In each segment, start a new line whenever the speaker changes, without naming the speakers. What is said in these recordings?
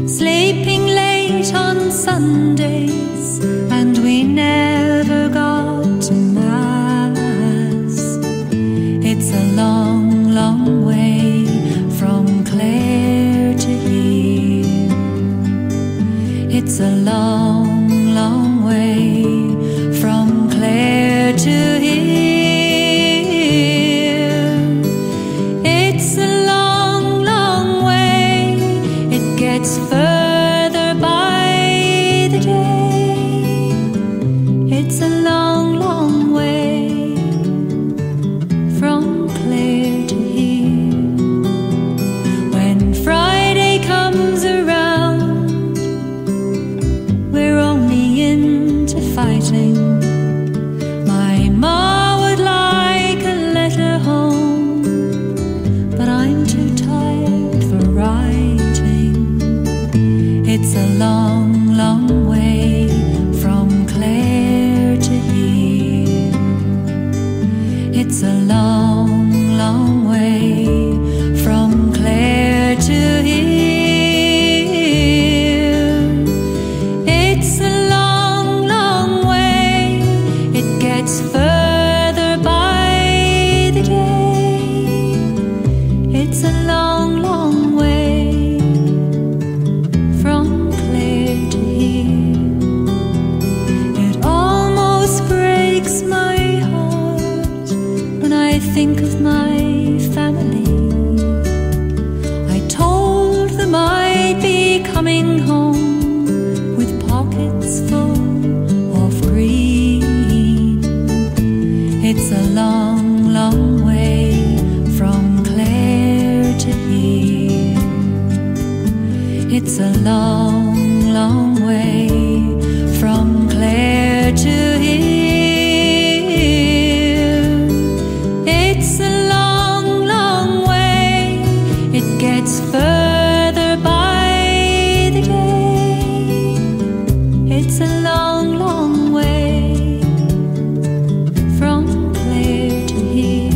sleeping late on Sundays, and we never got to Mass. It's a long, long way from Clare to here. It's a long, long way from Clare to here. It's a long, long way. It gets further by the day. It's a long, long way from Clare to here. When Friday comes around, we're only into fighting. My ma would like a letter home, but I'm too tired for writing. It's a long, long way from Clare to here. It's a long, long way from Clare to here. It's a long, long way. It gets further by the day. It's a long, long way from Clare to here. It almost breaks my heart when I think of my family. I told them I'd be coming home with pockets full of green. It's a long, long way from Clare to here. It's a long, long way from Clare to here. It's a long, long way. It gets further by the day. It's a long, long way from Clare to here.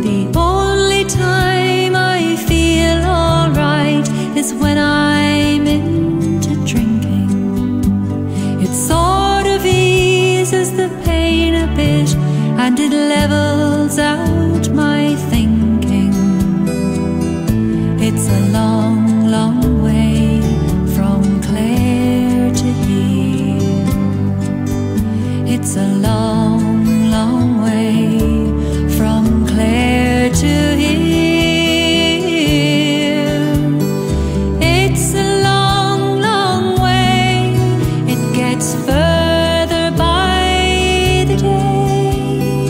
The only time I feel alright is when I'm into drinking. It sort of eases the pain a bit, and it levels out my thinking. It's a long, long way from Clare to here. It's a long, long way from Clare to here. It's a long, long way. It gets further by the day.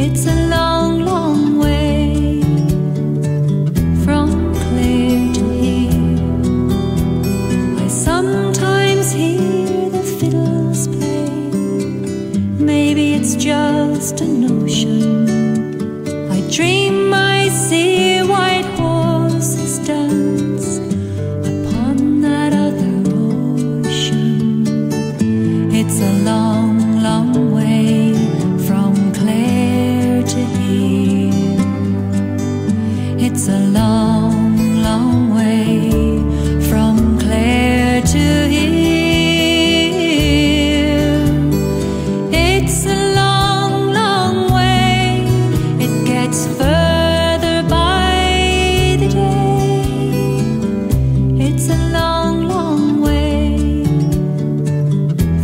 It's a long, long way from Clare to here. I sometimes hear the fiddles play. Maybe it's just a notion. I dream I see white horses dance upon that other ocean. It's a long, long way from Clare to here. It's a long, long way from Clare to here. It's a long, long way. It gets further by the day. It's a long, long way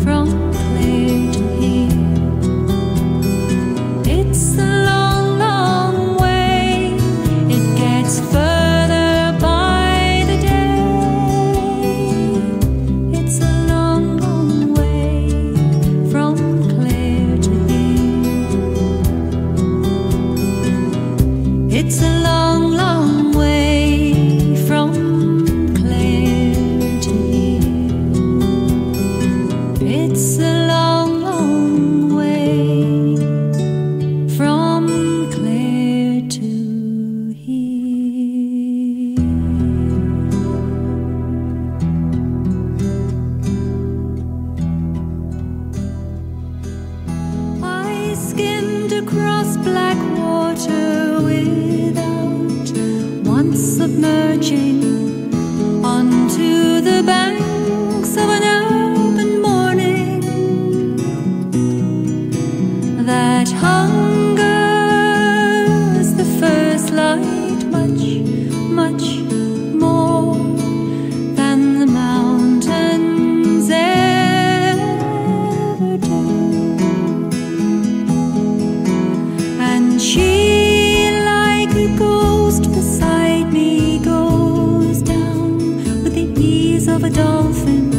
from Clare to here. It's a long, long way. It gets further by the day. It's a long, long way from Clare to here. It's a long, long way from Clare to here. It's a long, long way from Clare to here. I skimmed across black water without once submerging to the banks of an urban morning that hungers the first light much, much more than the mountains ever do. And she, like a ghost beside me, goes down with the ease of a dolphin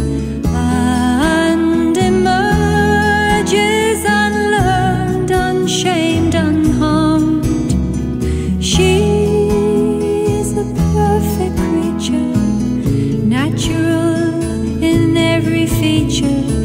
and emerges unlearned, unshamed, unharmed. She's a perfect creature, natural in every feature.